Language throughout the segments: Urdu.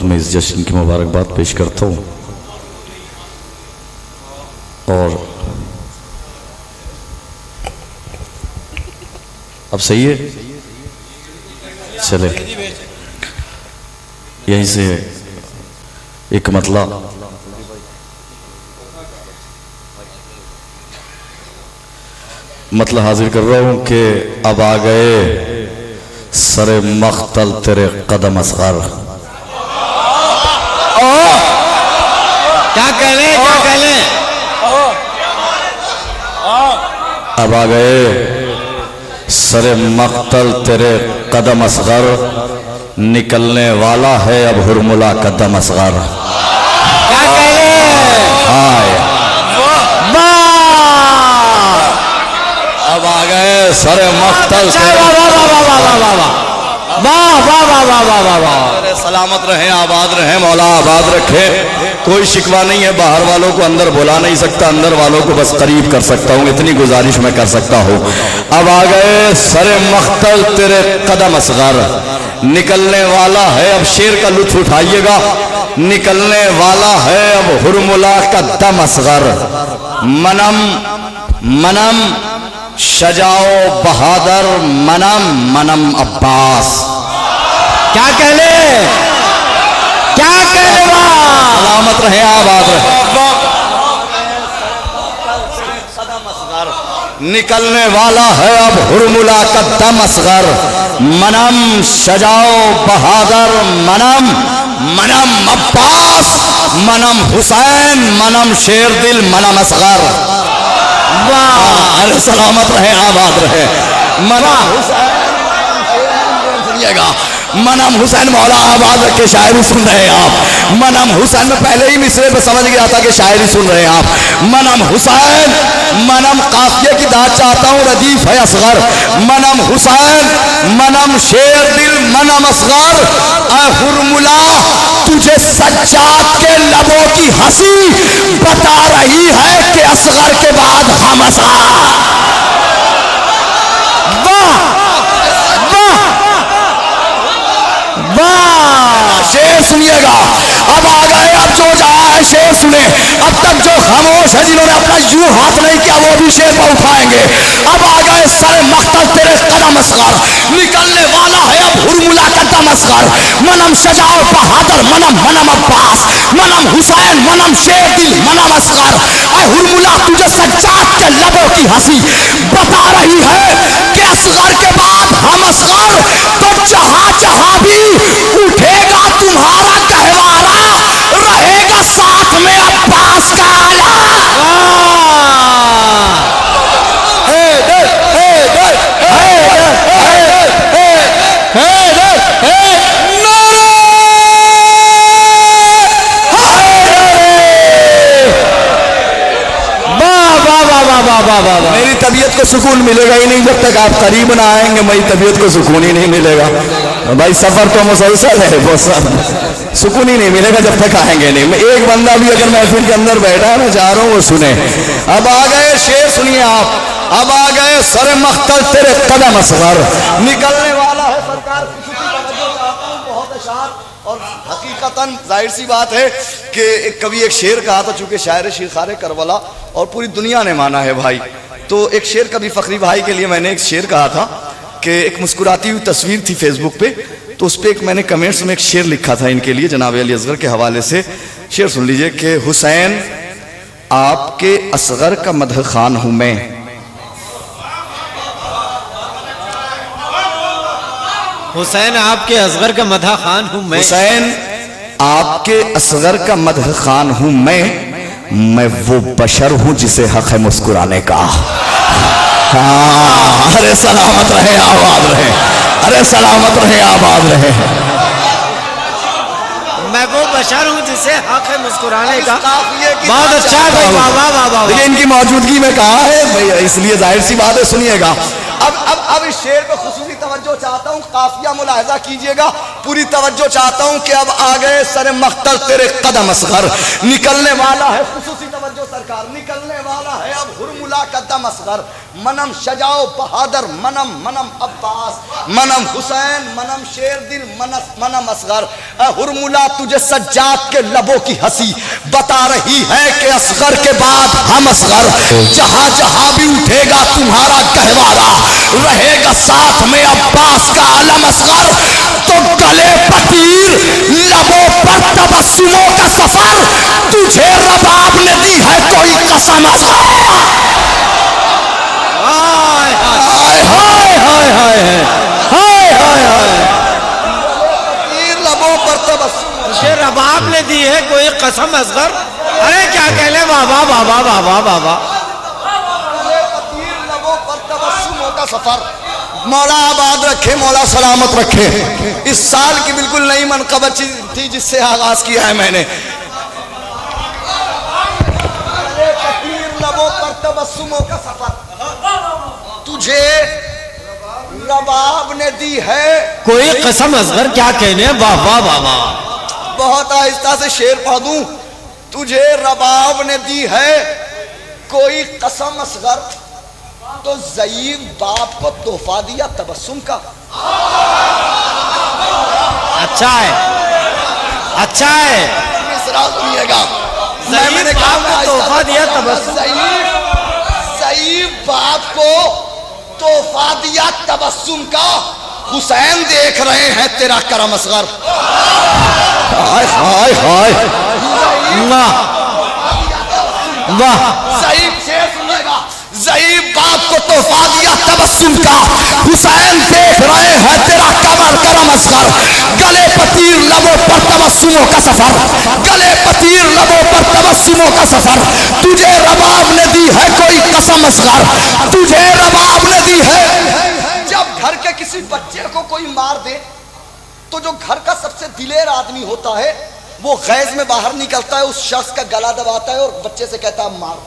میں اس جشن کی مبارکباد پیش کرتا ہوں اور اب صحیح ہے چلے یہیں سے ایک مطلب حاضر کر رہا ہوں کہ اب آ گئے سر مختل تیرے قدم اصغر. کیا کہہ لیں کیا کہہ لیں اب آ گئے سر مختل تیرے قدم اصغر نکلنے والا ہے اب ہرملا قدم اصغر. کیا کہہ لیں ہائے اب آ گئے سر مختل سلامت رہیں آباد رہیں مولا آباد رکھے. کوئی شکوہ نہیں ہے باہر والوں کو اندر بلا نہیں سکتا اندر والوں کو بس قریب کر سکتا ہوں اتنی گزارش میں کر سکتا ہوں. اب آ گئے سر مختل تیرے قدم اصغر نکلنے والا ہے اب شیر کا لطف اٹھائیے گا نکلنے والا ہے اب ہرملا کا دم اصغر. منم منم شجاؤ بہادر منم منم عباس. کیا کہہ لیں کیا کہہ لیں سلامت رہے آباد رہے. نکلنے والا ہے اب ہرملا کا دم اصغر. منم شجاؤ بہادر منم منم عباس منم حسین منم شیر دل منم اصغر. ارے سلامت رہے آباد رہے. منم حسین سنیے گا منم حسین مولا آباد رکھے شاعری سن رہے ہیں آپ. منم حسین میں پہلے ہی مصرے پہ سمجھ گیا تھا کہ شاعری سن رہے ہیں آپ. منم حسین منم قافیے کی داد چاہتا ہوں ردیف ہے اصغر. منم حسین منم شیر دل منم اصغر. اے ہرملا تجھے سجاد کے لبوں کی ہنسی بتا رہی ہے کہ اصغر کے بعد ہم اصغر. شیر سنیے گا اب آ گئے اب جو جہاں ہے شیر سنے. اب تک جو خاموش ہے جنہوں نے اپنا یوں ہاتھ نہیں کیا وہ بھی شیر پر اٹھائیں گے. اب آ گئے سر مختل تیرے قدم اصغر نکلنے والا ہے اب ہرملا کا دم اصغر. منم شجاع بہادر منم منم عباس منم حسین منم شیر دل منم اصغر. اے ہرملا تجھے سجاد کے لبوں کی ہنسی بتا رہی ہے کہ اصغر کے بعد ہم اصغر. تو جہاں جہاں بھی اٹھے گا تمہارا گہوارہ رہے گا ساتھ میں عباس کا آلہ. میری طبیعت کو سکون ملے گا ہی نہیں جب تک آپ قریب نہ آئیں گے. میری طبیعت کو سکون ہی نہیں ملے گا بھائی. سفر تو مسلسل ہے بہت سارا سکون ہی نہیں ملے گا جب تک آئیں گے نہیں. ایک بندہ بھی اگر محفل کے اندر بیٹھا ہے میں چاہ رہا ہوں وہ سنے. اب آ گئے شیر سنیے آپ. اب آ گئے سر مختل تیرے قدم اصغر نکلنے والا ہے سرکار. بہت اشعار اور حقیقتاً ظاہر سی بات ہے کہ ایک کبھی ایک شعر کہا تھا چونکہ شاعر شیخار کربلا اور پوری دنیا نے مانا ہے بھائی. تو ایک شعر کبھی فخری بھائی کے لیے میں نے ایک شعر کہا تھا کہ ایک مسکراتی ہوئی تصویر تھی فیس بک پہ تو اس پہ ایک میں نے کمنٹس میں ایک شعر لکھا تھا ان کے لیے جناب علی اصغر کے حوالے سے. شعر سن لیجئے کہ حسین آپ کے اصغر کا مدح خوان ہوں میں. حسین آپ کے اصغر کا مدح خوان ہوں میں. حسین آپ کے اصغر کا مدح خوان ہوں میں وہ بشر ہوں جسے حق ہے مسکرانے کا. ارے سلامت رہے آباد رہے. ارے سلامت رہے آباد رہے. میں وہ بشر ہوں جسے حق ہے مسکرانے کا. بہت اچھا ہے بھائی. واہ واہ واہ واہ. یہ ان کی موجودگی میں کہا ہے اس لیے ظاہر سی بات ہے سنیے گا. اب اس شعر پہ خصوصی توجہ چاہتا ہوں. قافیہ ملاحظہ کیجئے گا. پوری توجہ چاہتا ہوں کہ اب آ گئے سر مختل تیرے قدم اصغر نکلنے والا ہے. خصوصی توجہ سرکار. نکلنے والا ہے اب ہرملا ہرملا کا دم اصغر، منم شجاع بہادر، منم عباس، منم حسین، منم شیر دل، منم اصغر۔ اے ہرملا تجھے سجاد کے لبوں کی ہنسی بتا رہی ہے کہ اصغر کے بعد ہم اصغر۔ جہاں جہاں بھی اٹھے گا تمہارا گہوارہ، رہے گا ساتھ میں عباس کا علم اصغر۔ تو گلے پتیر لبوں پر تبسموں کا سفر، تجھے رباب نے دی ہے کوئی قسم اصغر۔ ہائے ہائے ہائے ہائے ہائے ہائے، پتیر لبوں پر تبسم، تجھے رباب نے دی ہے کوئی قسم اصغر۔ ارے کیا کہہ لیں بابا بابا بابا بابا، پتیر لبوں پر تبسموں کا سفر۔ مولا آباد رکھے، مولا سلامت رکھے۔ اس سال کی بالکل نئی منقبت تھی جس سے آغاز کیا ہے میں نے۔ پتیر لبوں پر تبسموں کا سفر، تجھے رباب نے دی ہے کوئی قسم اصغر، کیا کہنے بابا بابا۔ بہت آہستہ سے شعر پڑھ دوں، تجھے رباب نے دی ہے کوئی قسم اصغر، تو ضعیف باپ کو تحفہ دیا تبسم کا۔ اچھا ہے اچھا ہے، مصرع سنیے گا، میں نے کہا کو تحفہ دیا تبسم، ضعیف باپ کو تحفہ دیا تبسم کا۔ حسین دیکھ رہے ہیں تیرا کرم اصغر۔ ہائے ہائے ہائے، واہ واہ، ضعیف شعر سنیے گا، ضعیف باپ کو تحفہ دیا تبسم کا، حسین دیکھ رہے ہیں تیرا کرم اصغر۔ گلے پتیر لبوں پر تبسموں کا سفر، گلے پتیر لبوں پر تبسموں کا سفر، تجھے رباب نے دی ہے کوئی قسم اصغر، تجھے رباب نے دی ہے۔ جب گھر کے کسی بچے کو کوئی مار دے تو جو گھر کا سب سے دلیر آدمی ہوتا ہے وہ غیظ میں باہر نکلتا ہے، اس شخص کا گلا دباتا ہے اور بچے سے کہتا ہے مار۔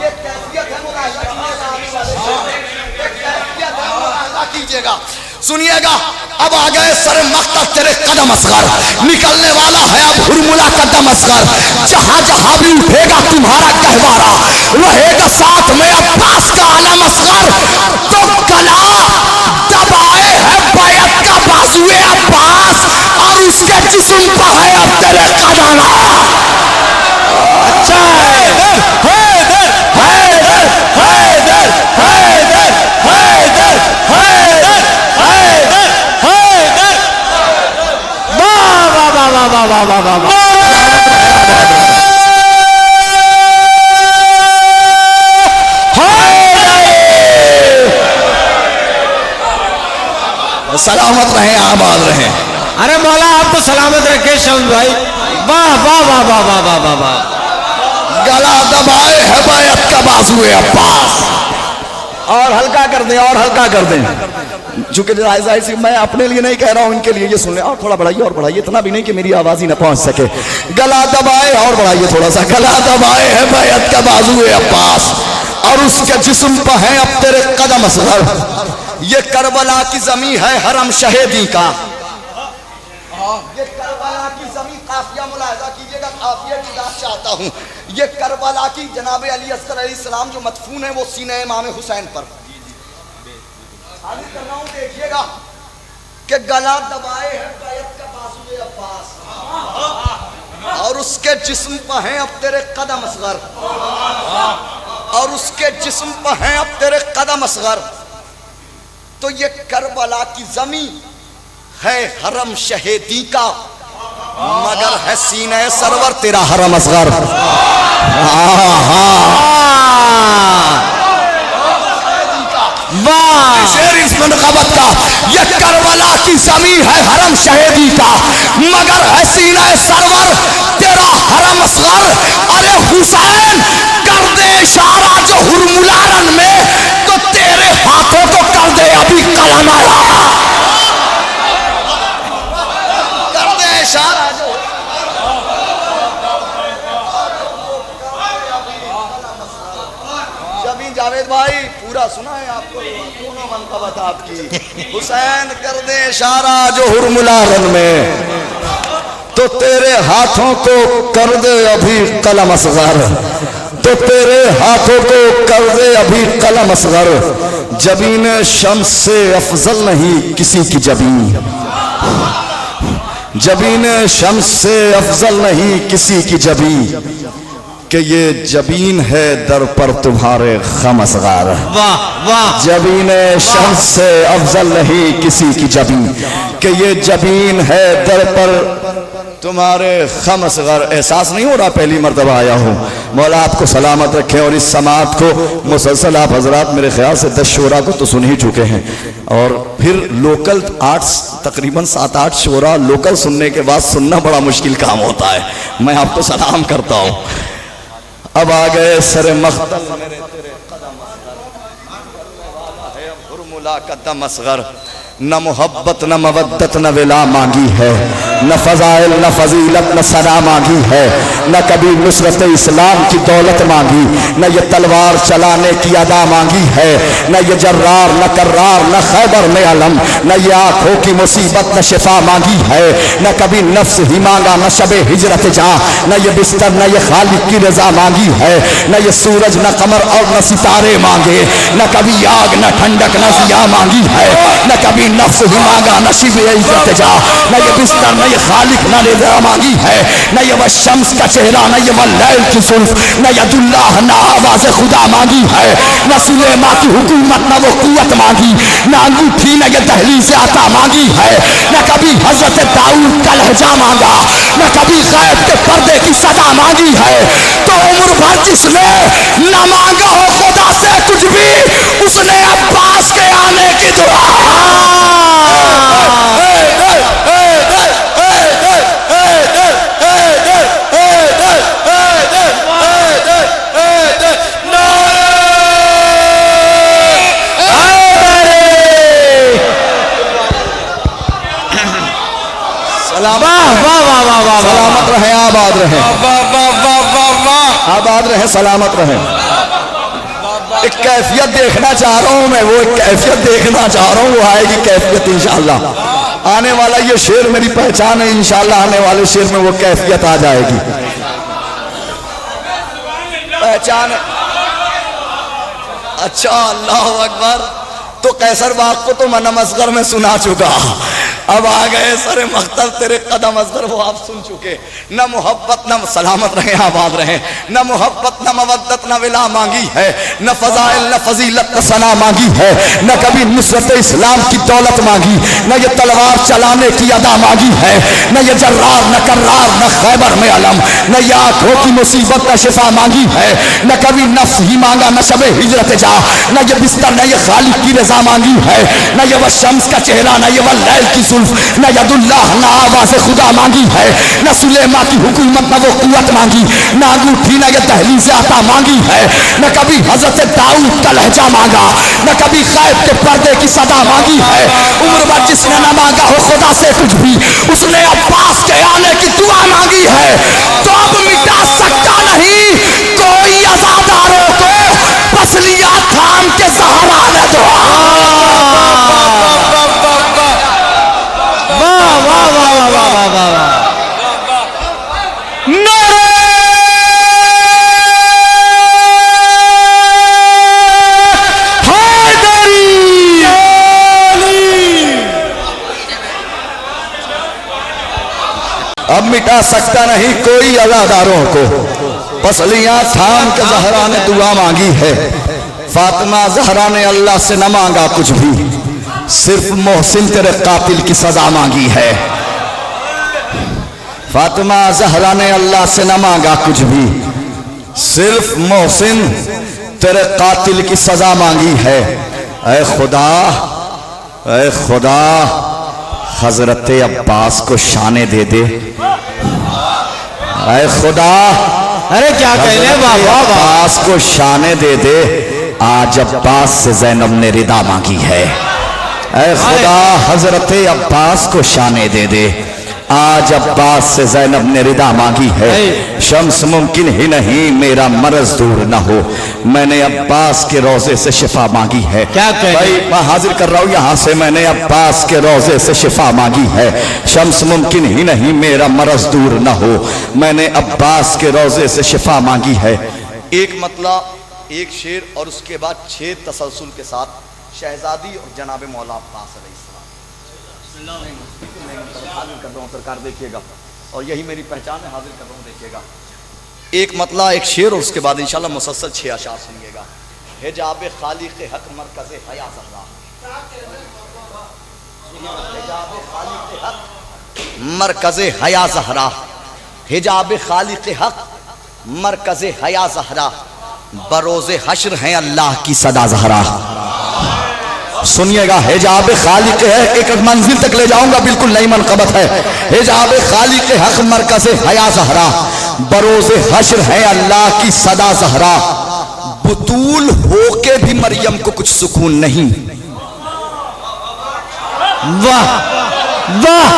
یہ کیفیت ہے ملاحظہ کیجئے گا، سنیے گا۔ اب آ گئے سر مقتل تیرے قدم اصغر، نکلنے والا ہے اب ہرملا کا دم اصغر۔ جہاں جہاں بھی اٹھے گا تمہارا گہوارہ، رہے گا ساتھ میں عباس کا علم اصغر۔ تو گلا دبائے ہے بیعت کا بازوئے عباس، اور اس کے جسم پہ ہے اب تیرے قدم۔ اچھا ہے، حیدر حیدر حیدر حیدر حیدر حیدر حیدر حیدر، واہ واہ واہ واہ واہ واہ واہ واہ، سلامت رہیں، آباد رہیں۔ ارے مولا آپ کو سلامت رکھے شمس بھائی، واہ واہ واہ واہ واہ واہ واہ واہ، گلا دبائے ہے بیعت کا بازوئے عباس۔ اور ہلکا کر دیں، اور ہلکا کر دیں، چونکہ ظاہر سی میں اپنے لیے نہیں کہہ رہا ہوں، ان کے لیے یہ سن لیں۔ اور تھوڑا بڑھائیے، اور بڑھائیے، اتنا بھی نہیں کہ میری آواز ہی نہ پہنچ سکے۔ گلا دبائے، اور بڑھائیے تھوڑا سا، گلا دبائے ہے بیعت کا بازوئے عباس، اور اس کے جسم پہ ہیں اب تیرے قدم اصغر۔ یہ کربلا کی زمین ہے حرم شہیدی کا، یہ کربلا کی زمین، قافیہ ملاحظہ کیجئے گا، قافیہ کی بات چاہتا ہوں۔ یہ کربلا کی جناب علی اصغر علیہ السلام جو مدفون ہے وہ سینہ امام حسین پر۔ حاضر کر رہا ہوں، دیکھیے گا کہ گلا دبائے ہے بیعت کا بازوئے عباس، اور اس کے جسم پہ ہیں اب تیرے قدم اصغر، اور اس کے جسم پہ ہیں اب تیرے قدم اصغر۔ تو یہ کربلا کی زمین ہے حرم شہیدی کا، مگر ہے سینہ سرور تیرا حرم اصغر۔ شعر اس منقبت کا، یہ کربلا کی زمین ہے حرم شہیدی کا، مگر ہے سینہ سرور تیرا حرم اصغر۔ ارے حسین کر دے اشارہ جو ہرملارن میں، تو تیرے ہاتھوں کو کر دے ابھی قلم آیا، کر دے اشارہ جو جبھی جاوید بھائی پورا سنا ہے آپ کو دونوں منقبت آپ کی۔ حسین کر دے اشارہ جو ہرملارن میں، تو تیرے ہاتھوں کو کر دے ابھی قلم اصغر، تو تیرے ہاتھوں کو کر دے ابھی قلم اصغر، جبین شمس سے افضل نہیں کسی کی جبین، جبین شمس سے افضل نہیں کسی کی جبین، کہ یہ جبین ہے در پر تمہارے خم اصغر، واہ واہ، جبین شمس سے افضل نہیں کسی کی جبین، کہ یہ جبین ہے در پر تمہارے خم اصغر۔ احساس نہیں ہو رہا پہلی مرتبہ آیا ہوں؟ مولا آپ کو سلامت رکھے، اور اس سماعت کو مسلسل آپ حضرات میرے خیال سے 10 شعراء کو تو سن ہی چکے ہیں، اور پھر لوکل 8 تقریباً 7-8 شعراء لوکل سننے کے بعد سننا بڑا مشکل کام ہوتا ہے۔ میں آپ کو سلام کرتا ہوں۔ اب آ گئے سر مختل میرے تیرے قدم اصغر، ہے اب ہرملا قدم اصغر، نہ محبت نہ مودت نہ ولا مانگی ہے، نہ فضائل نہ فضیلت نہ ثنا مانگی ہے، نہ کبھی نصرت اسلام کی دولت مانگی، نہ یہ تلوار چلانے کی ادا مانگی ہے، نہ یہ جرار نہ کرار نہ خیبر میں علم، نہ یہ آنکھوں کی مصیبت نہ شفا مانگی ہے، نہ کبھی نفس ہی مانگا نہ شب ہجرت جا، نہ یہ بستر نہ یہ خالق کی رضا مانگی ہے، نہ یہ سورج نہ قمر اور نہ ستارے مانگے، نہ کبھی آگ نہ ٹھنڈک نہ ضیاء مانگی ہے، نہ کبھی نفس ہی مانگا نہ شب عزت جا، نہ یہ بستر نہ یہ خالق نہ رضا مانگی ہے، نہ یہ وہ شمس کا چہرہ نہ یہ وہ لیل کی زلف، نہ ید اللہ نہ آواز خدا مانگی ہے، نہ سلیمان کی حکومت نہ وہ قوت مانگی، نہ انگوٹھی نہ یہ دہلیز عطا مانگی ہے، نہ کبھی حضرت داؤد کا لہجہ مانگا، نہ کبھی غیب کے پردے کی صدا مانگی ہے، تو عمر بھر جس نے نہ مانگا ہو خدا سے کچھ بھی، اس نے عباس کے آنے کی دعا سلامت رہیں، آباد رہیں، آباد رہیں، سلامت رہیں۔ ایک کیفیت دیکھنا چاہ رہا ہوں میں، وہ ایک کیفیت دیکھنا چاہ رہا ہوں، وہ آئے گی کیفیت انشاءاللہ۔ آنے والا یہ شعر میری پہچان ہے، انشاءاللہ آنے والے شعر میں وہ کیفیت آ جائے گی، پہچان ہے۔ اچھا، اللہ اکبر۔ تو قیصر باغ کو تو میں اصغر میں سنا چکا، اب آ گئے سر مختل تیرے قدم اصغر، وہ آپ سن چکے۔ نہ محبت نہ سلامت رہیں، آباد رہیں، نہ محبت نہ مودت نہ ولا مانگی ہے، نہ فضائل نہ فضیلت نہ ثنا مانگی ہے، نہ کبھی نصرت اسلام کی دولت مانگی، نہ یہ تلوار چلانے کی ادا مانگی ہے، نہ یہ جرار نہ کرار نہ خیبر میں علم، نہ یہ آنکھوں کی مصیبت نہ شفا مانگی ہے، نہ کبھی نفس ہی مانگا نہ شب ہجرت جا، نہ یہ بستر نہ یہ خالق کی رضا مانگی ہے، نہ یہ وہ شمس کا چہرہ نہ یہ وہ لیل کی زلف، نہ ید اللہ نہ آواز خدا مانگی ہے، نہ سلیمان کی حکومت نہ وہ قوت مانگی، نہ انگوٹھی نہ یہ دہلیز عطا مانگی ہے، نہ کبھی حضرت داؤد کا لہجہ مانگا، نہ کبھی غیب کے پردے کی صدا مانگی ہے، عمر بھر جس نے نہ مانگا ہو خدا سے کچھ بھی، اس نے عباس کے آنے کی دعا مانگی ہے، تو اب مٹا سکتا نہیں کوئی عزاداروں کو، بس لیا تھام کے زہرا نے دعا۔ اب مٹا سکتا نہیں کوئی عزاداروں کو، بس لیا تھام کے زہرا نے دعا مانگی ہے، فاطمہ زہرا نے اللہ سے نہ مانگا کچھ بھی، صرف محسن تیرے قاتل کی سزا مانگی ہے، فاطمہ زہرا نے اللہ سے نہ مانگا کچھ بھی، صرف محسن تیرے قاتل کی سزا مانگی ہے۔ اے خدا، اے خدا، حضرت عباس کو شانے دے دے، اے خدا، ارے کیا کہنے بابا، عباس کو شانے دے دے، آج عباس سے زینب نے ردا مانگی ہے، اے خدا حضرت عباس کو شانے دے دے، آج عباس سے زینب نے ردا مانگی ہے، شمس ممکن ہی نہیں میرا مرض دور نہ ہو، میں نے عباس کے روضے سے شفا مانگی ہے۔ کیا کہہ بھائی میں حاضر کر رہا ہوں یہاں سے، میں نے عباس کے روضے سے شفا مانگی ہے، شمس ممکن ہی نہیں میرا مرض دور نہ ہو، میں نے عباس کے روضے سے شفا مانگی ہے۔ ایک مطلع، ایک شعر اور اس کے بعد 6 تسلسل کے ساتھ شہزادی اور جناب مولا عباس علیہ السلام۔ حاضر کر رہا ہوں سرکار، دیکھیے گا، اور یہی میری پہچان ہے، حاضر کر رہا ہوں دیکھیے گا۔ ایک مطلع، ایک شعر اور اس کے بعد انشاءاللہ مسلسل 6 اشعار سنیے گا۔ حجاب خالق حق مرکز حیا زہرا، حجاب خالق حق مرکز حیا زہرا، حجاب خالق حق مرکز حیا زہرا، بروز حشر ہیں اللہ کی صدا زہرا۔ سنیے گا، حجاب خالق ہے، ایک منزل تک لے جاؤں گا، بالکل نئی منقبت ہے۔ حجاب خالق حق مرکز حیا زہرا، بروز حشر ہے اللہ کی صدا زہرا، بطول ہو کے بھی مریم کو کچھ سکون نہیں۔ واہ واہ،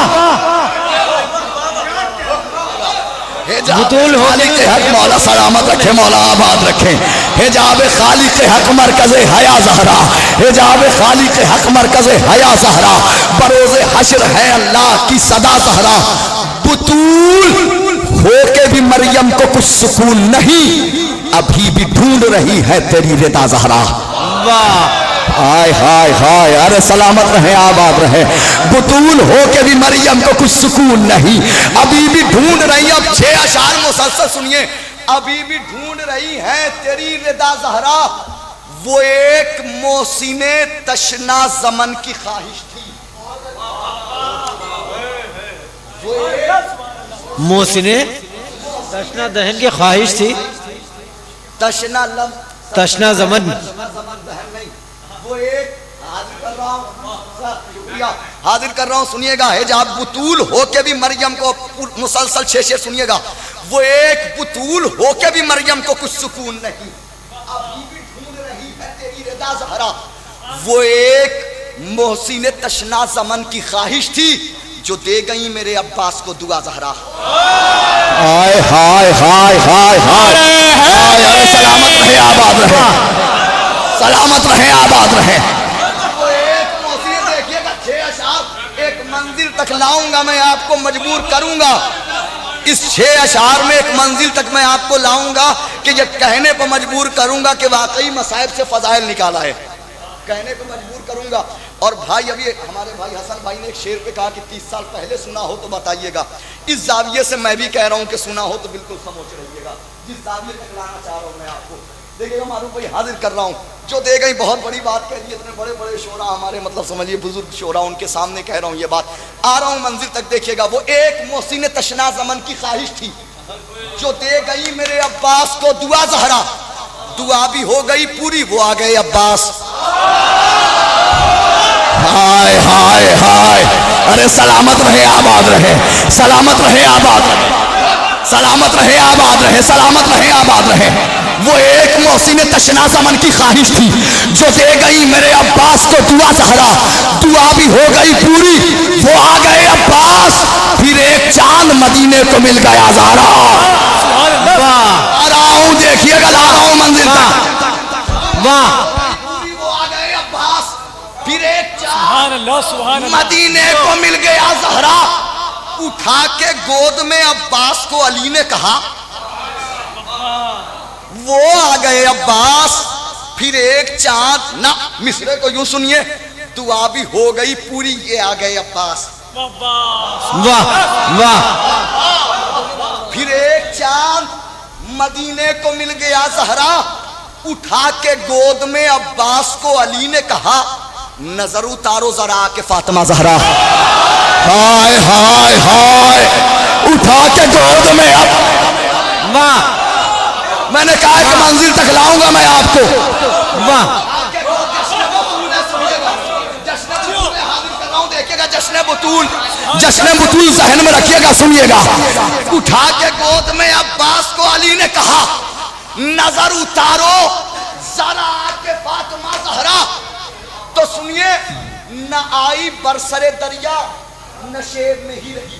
بطول خالق حق، مولا سلامت رکھے، مولا آباد رکھے۔ حجاب خالق حق مرکز حیا زہرا، حجاب خالق حق مرکز حیا زہرا، بروز حشر ہے اللہ کی صدا زہرا، بطول ہو کے بھی مریم کو کچھ سکون نہیں، ابھی بھی ڈھونڈ رہی ہے تیری رضا زہرا۔ واہ، ہائے ہائے ہائے، ارے سلامت رہے، آباد رہے۔ بطول ہو کے بھی مریم کو کچھ سکون نہیں، ابھی بھی ڈھونڈ رہی۔ اب 6 اشعار مسلسل سنیے۔ ابھی بھی ڈھونڈ رہی ہے تیری رضا زہرا، وہ ایک محسن تشنا زمن کی خواہش تھی، وہ ایک محسن تشنا دہن کی خواہش تھی، تشنا زمن، وہ ایک حاضر کر رہا ہوں، شکریہ، حاضر کر رہا ہوں، سنیے گا۔ حجاب بطول ہو کے بھی مریم کو، مسلسل 6 شعر سنیے گا۔ وہ ایک بطول ہو کے بھی مریم کو کچھ سکون نہیں، ابھی بھی ڈھونڈ رہی ہے تیری رضا زہرا، وہ ایک محسن تشنا زمن کی خواہش تھی، جو دے گئی میرے عباس کو دعا زہرا۔ ہائے ہائے ہائے ہائے ہائے، سلامت رہے، آباد رہے، سلامت رہے، آباد رہے۔ وہ ایک محسن، دیکھیے گا 6 اشعار، ایک منزل تک لاؤں گا میں، آپ کو مجبور کروں گا اس 6 اشعار میں، ایک منزل تک میں آپ کو لاؤں گا کہ یہ کہنے پر مجبور کروں گا کہ واقعی مصائب سے فضائل نکالا ہے، کہنے پر مجبور کروں گا۔ اور بھائی، ابھی ہمارے بھائی حسن بھائی نے ایک شعر پہ کہا کہ 30 سال پہلے سنا ہو تو بتائیے گا، اس زاویے سے میں بھی کہہ رہا ہوں کہ سنا ہو تو بالکل خاموش رہیے گا، جس زاویے تک لانا چاہ رہا ہوں میں آپ کو۔ دیکھیے گا معروف بھائی، حاضر کر رہا ہوں، جو دے گئی بہت بڑی بات کہہ دی، اتنے بڑے بڑے شعراء ہمارے، مطلب سمجھیے بزرگ شعراء، ان کے سامنے کہہ رہا ہوں یہ بات، آ رہا ہوں منزل تک، دیکھیے گا۔ وہ ایک محسن تشنا زمن کی خواہش تھی، جو دے گئی میرے عباس کو دعا زہرا، دعا بھی ہو گئی پوری، وہ آ گئے عباس۔ ہائے ہائے ہائے، ارے سلامت رہے، آباد رہے، سلامت رہے، آباد رہے، سلامت رہے، آباد رہے، سلامت رہے، آباد رہے۔ وہ ایک محسن تشنا زمن کی خواہش تھی، جو دے گئی میرے عباس کو دعا زہرا، دعا بھی ہو گئی پوری، وہ آ گئے عباس، پھر ایک چاند مدینے کو مل گیا زہرا۔ آ رہا ہوں، دیکھیے گا، لا رہا ہوں منزل تک۔ واہ، وہ آ گئے عباس، پھر ایک چاند مدینے کو مل گیا زہرا، اٹھا کے گود میں عباس کو علی نے کہا، وہ آ گئے عباس، پھر ایک چاند نہ، مصرے کو یوں سنیے، دعا بھی ہو گئی پوری، یہ آ گئے عباس۔ واہ واہ، پھر ایک چاند مدینے کو مل گیا زہرا، اٹھا کے گود میں عباس کو علی نے کہا، نظر اتارو ذرا کہ فاطمہ زہرا۔ ہائے ہائے ہائے، اٹھا کے گود میں، اب واہ، میں نے کہا کہ منزل تک لاؤں گا میں آپ کو۔ واہ، جشن بطول، جشن بطول ذہن میں رکھیے گا، سنیے گا۔ اٹھا کے گود میں عباس کو علی نے کہا، نظر اتارو ذرا کہ فاطمہ زہرا۔ تو سنیے، نہ آئی برسر دریا، نہ شیر میں ہی رہی،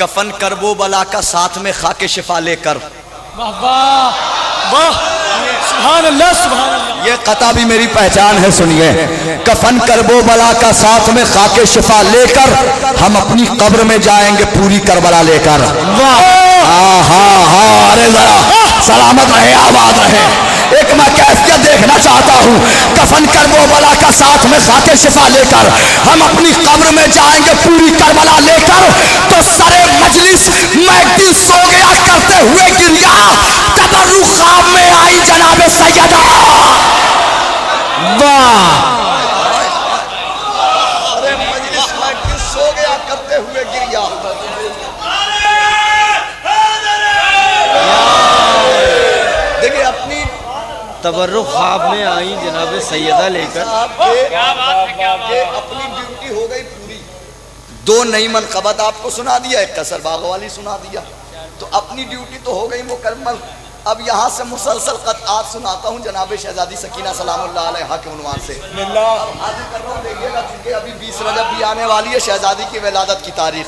کفن کربو بلا کا ساتھ میں خاک شفا لے کر. واہ واہ واہ سبحان اللہ سبحان اللہ. یہ قطع بھی میری پہچان ہے, سنیے. کفن کربو بلا کا ساتھ میں خاک شفا لے کر ہم اپنی قبر میں جائیں گے پوری کربلا لے کر. ہاں ہاں ہاں, ارے ذرا سلامت رہے, آباد رہے. ایک میں کیفیت دیکھنا چاہتا ہوں. کفن کربو بلا کا ساتھ میں خاک شفا لے کر ہم اپنی قبر میں جائیں گے پوری کربلا لے کر. تو سرے مجلس میں ایک دن سو گیا کرتے ہوئے گریا, تبرک خواب میں آئی جناب سیدہ. واہ, سرے مجلس میں ایک دن سو گیا کرتے ہوئے گریا. دیکھیں اپنی تبرک خواب میں آئی جناب سیدہ لے کر. اپنی ڈیوٹی ہو گئی پوری. 2 نئی منقبت آپ کو سنا دیا, ایک قصر باغ والی سنا دیا, تو اپنی ڈیوٹی تو ہو گئی مکمل. اب یہاں سے مسلسل قطعات سناتا ہوں جناب شہزادی سکینہ سلام اللہ علیہا کے عنوان سے. حاضر کر رہا ہوں, دیکھیے گا کیونکہ ابھی 20 رجب بھی آنے والی ہے, شہزادی کی ولادت کی تاریخ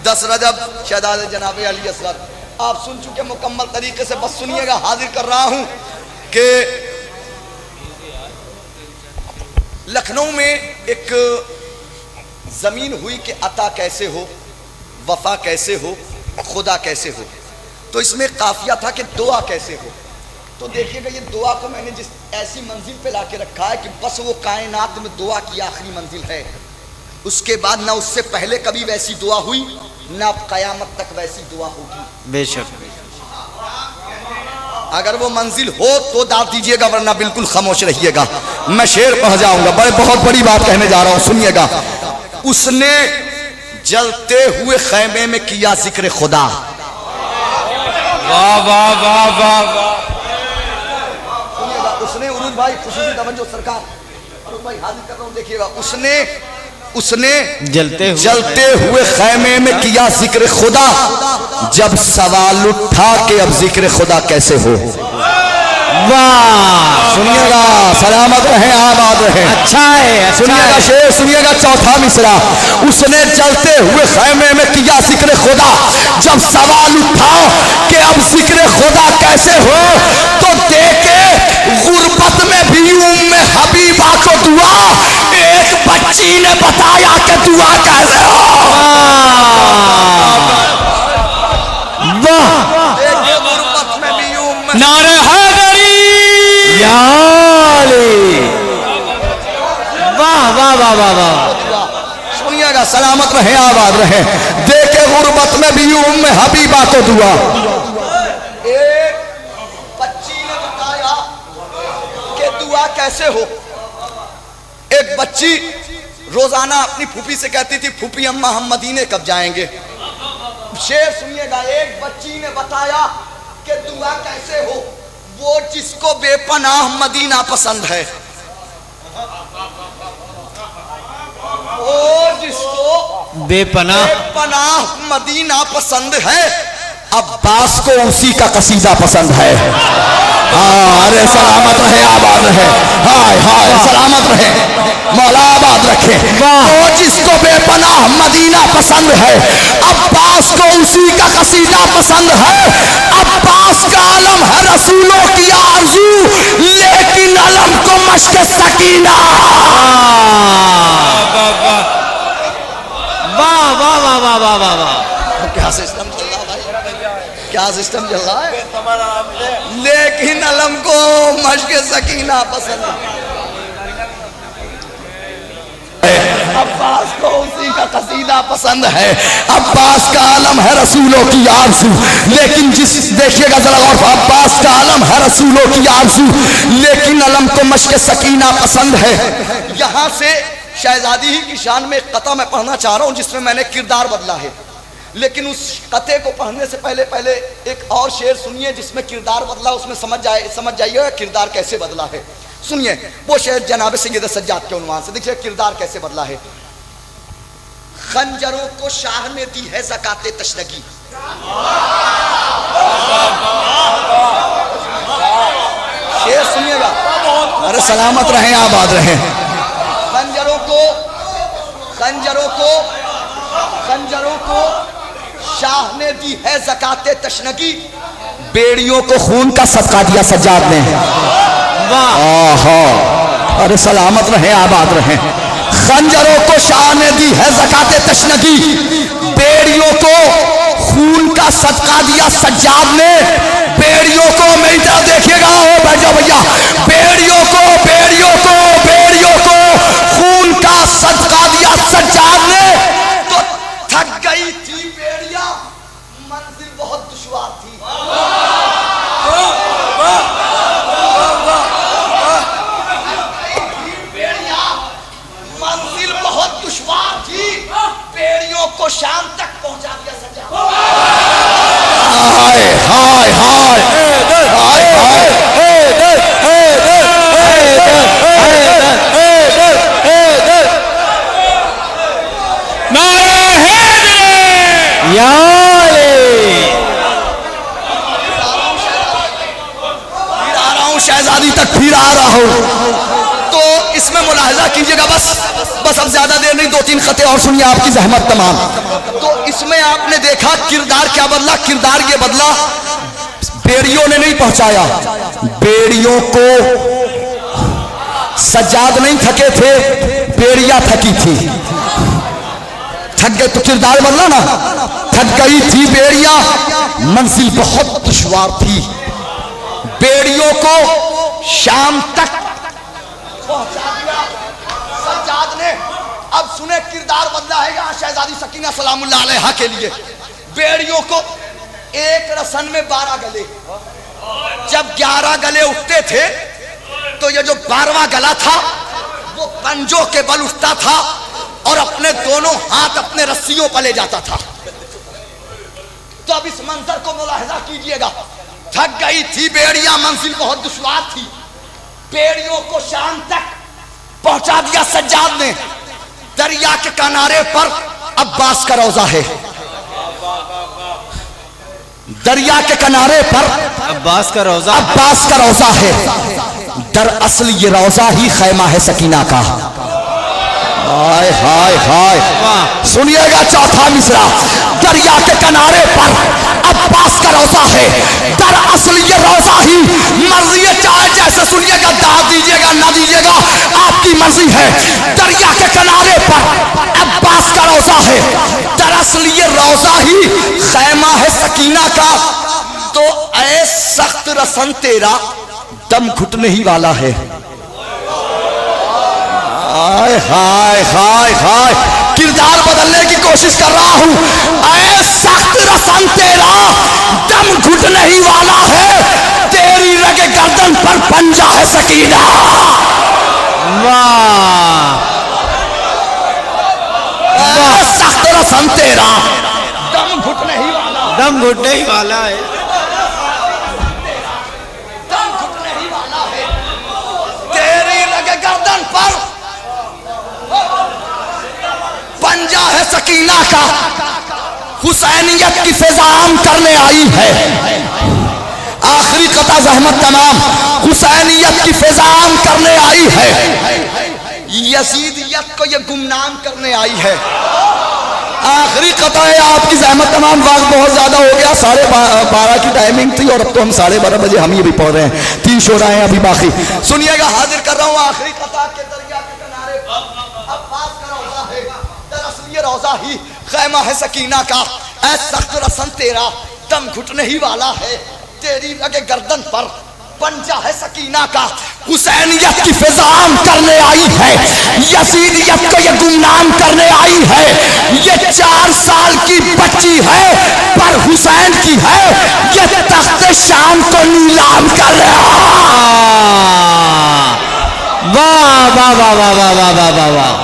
10 رجب, شہزادے جناب علی اصغر. آپ سن چکے مکمل طریقے سے, بس سنیے گا. حاضر کر رہا ہوں کہ لکھنؤ میں ایک زمین ہوئی کہ عطا کیسے ہو, وفا کیسے ہو, خدا کیسے ہو. تو اس میں قافیہ تھا کہ دعا کیسے ہو. تو دیکھیے گا, یہ دعا کو میں نے جس ایسی منزل پہ لا کے رکھا ہے کہ بس وہ کائنات میں دعا کی آخری منزل ہے. اس کے بعد نہ اس سے پہلے کبھی ویسی دعا ہوئی, نہ اب قیامت تک ویسی دعا ہوگی. بے شک. اگر وہ منزل ہو تو داد دیجئے گا, ورنہ بالکل خاموش رہیے گا. میں شعر پڑھ جاؤں گا, بہت بڑی بات کہنے جا رہا ہوں, سنیے گا. اس نے جلتے ہوئے خیمے میں کیا ذکر خدا. واہ واہ واہ واہ. سنیے گا, اس نے, عروج بھائی خصوصی توجہ سرکار, عروج بھائی حاضر کر رہا ہوں, دیکھیے گا. اس نے جلتے ہوئے خیمے میں کیا ذکر خدا. جب سوال اٹھا کہ اب ذکر خدا کیسے ہو. واہ, سنیے گا, سلامت رہیں, آباد رہیں. اچھا ہے, سنیے گا شعر, سنیے گا چوتھا مصرع. اس نے جلتے ہوئے خیمے میں کیا ذکر خدا. جب سوال اٹھا کہ اب ذکر خدا کیسے ہو, تو دیکھے غربت میں بھی ام حبیبہ کو دعا. ایک بچی نے بتایا کہ دعا کیسے ہو. واہ, دیکھے غربت میں بھی ام نعرہ حیدری. واہ واہ واہ واہ واہ. سنیے گا, سلامت رہیں, آباد رہیں. دیکھے غربت میں بھی ام حبیبہ کو دعا. ایک بچی نے بتایا کہ دعا کیسے ہو. ایک بچی روزانہ اپنی پھوپھی سے کہتی تھی, پھوپھی اماں ہم مدینے کب جائیں گے. شعر سنیے گا. ایک بچی نے بتایا کہ دعا کیسے ہو. وہ جس کو بے پناہ مدینہ پسند ہے, وہ جس کو بے پناہ مدینہ پسند ہے, عباس کو اسی کا قصیدہ پسند ہے. ارے سلامت رہے, آباد رہے, ہائے ہائے, سلامت رہے, مولا آباد رکھے. وہ جس کو بے پناہ مدینہ پسند ہے, عباس کو اسی کا قصیدہ پسند ہے. عباس کا علم ہے رسولوں کی آرزو, لیکن علم کو مشق سکینہ. واہ واہ واہ واہ واہ واہ واہ. کیا سسٹم چل رہا ہے بھائی, کیا سسٹم چل رہا ہے. لیکن علم کو مشق سکینہ پسند ہے. عباس کو اسی کا قصیدہ پسند ہے. عباس کا علم ہے رسولوں کی آرزو, لیکن دیکھیے گا ذرا غور, عباس کا علم ہے رسولوں کی آرزو, لیکن علم کو مشق سکینہ پسند ہے. یہاں سے شہزادی ہی کی شان میں ایک قطعہ میں پڑھنا چاہ رہا ہوں جس میں میں نے کردار بدلا ہے. لیکن اس قطعے کو پڑھنے سے پہلے ایک اور شعر سنیے جس میں کردار بدلا, اس میں سمجھ جائیے گا کردار کیسے بدلا ہے. سنیے وہ شعر جناب سید سجاد کے عنوان سے, دیکھیے کردار کیسے بدلا ہے. خنجروں کو شاہ نے دی ہے زکات تشنگی. شعر سنیے گا, ارے سلامت رہیں, آباد رہیں. خنجروں کو شاہ نے دی ہے زکات تشنگی، بیڑیوں کو خون کا صدقہ دیا سجاد نے. ارے سلامت رہیں آباد رہیں. خنجروں کو شاہ نے دی ہے زکات تشنگی، بیڑیوں کو خون کا صدقہ دیا سجاد نے. بیڑیوں کو میری طرف دیکھیے گا، ہو بیٹھ جاؤ بھیا. بیڑیوں کو خون کا صدقہ دیا سجاد نے. تو تھک گئی تھی بیڑیاں، منزل بہت دشوار تھی. منزل بہت دشوار تھی، بیڑیوں کو شام تک پہنچا دیا سجاد. ہائے ہائے ہائے ہائے ہائے. شہزادی تک پھر آ رہا ہوں. تو اس میں ملاحظہ کیجئے گا، بس اب زیادہ دیر نہیں، 2-3 خطے اور سنیے آپ کی زحمت تمام. تو اس میں آپ نے دیکھا کردار کیا بدلا. کردار یہ بدلا، بیڑیوں نے نہیں پہنچایا، بیڑیوں کو سجاد نہیں تھکے تھے، بیڑیاں تھکی تھی. تھک گئے تو کردار بدلا نا. تھک گئی تھی بیڑیاں، منزل بہت دشوار تھی، بیڑیوں کو شام تک پہنچا دیا سجاد نے. اب سنیں کردار بدلا ہے یہاں شہزادی سکینہ سلام اللہ علیہا کے لیے. بیڑیوں کو ایک رسن میں 12 گلے، جب 11 گلے اٹھتے تھے تو یہ جو 12واں گلا تھا وہ پنجوں کے بل اٹھتا تھا اور اپنے دونوں ہاتھ اپنے رسیوں پر لے جاتا تھا. تو اب اس منظر کو ملاحظہ کیجئے گا. تھک گئی تھی بیڑیاں، منزل بہت دشوار تھی، بیڑیوں کو شام تک پہنچا دیا سجاد نے. دریا کے کنارے پر عباس کا روضہ ہے. دریا کے کنارے پر عباس کا روضہ ہے. دراصل یہ روضہ ہی خیمہ ہے سکینہ کا. ہائے ہائے ہائے. سنیے گا چوتھا مصرع. دریا کے کنارے پر عباس کا روضہ ہے. دراصل یہ روضہ ہی مرضی چاہے جیسے سنیے گا، دعا دیجیے گا نہ دیجیے گا آپ کی مرضی ہے. دریا کے کنارے پر عباس کا روضہ ہے. دراصل یہ روضہ ہی خیمہ ہے سکینہ کا. تو اے سخت رسن تیرا دم گھٹنے ہی والا ہے. ہائے ہائے ہائے ہائے. کردار بدلنے کی کوشش کر رہا ہوں. اے سخت رسن تیرا دم گھٹنے ہی والا ہے، تیری رگ گردن پر پنجہ ہے سکینہ. اے سخت رسن تیرا دم گھٹنے ہی والا ہے، دم گھٹنے ہی والا ہے. دم گھٹنے ہی والا ہے، تیری رگ گردن پر پنجہ ہے سکینہ کا. حسینیت کی فضا عام کرنے آئی ہے. آخری قطع زحمت تمام. حسینیت کی فضا عام کرنے آئی ہے، یزیدیت کو یہ گمنام کرنے آئی ہے. آخری قطع ہے، آپ کی زحمت تمام. وقت بہت زیادہ ہو گیا، 12:30 کی ٹائمنگ تھی اور اب تو ہم 12:30 بجے ہم یہ بھی پڑھ رہے ہیں. 3 شعراء ہیں ابھی باقی. سنیے گا، حاضر کر رہا ہوں آخری قطع کے. دریا کے کنارے عباس کا روضہ ہے. دراصل یہ روضہ ہی خیمہ ہے سکینہ کا. اے سخت رسن تیرا دم گھٹنے ہی والا ہے، تیری رگ گردن پر پنجہ ہے سکینہ کا. حسینیت کی فضا عام کرنے آئی ہے، یزیدیت کو یہ گمنام کرنے آئی ہے. یہ 4 سال کی بچی ہے پر حسین کی ہے، یہ تخت شام کو نیلام کر رہا. واہ واہ واہ واہ واہ واہ واہ واہ واہ.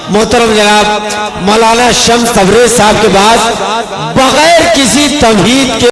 محترم جناب مولانا شمس تبریز صاحب کے بعد بغیر کسی تمہید کے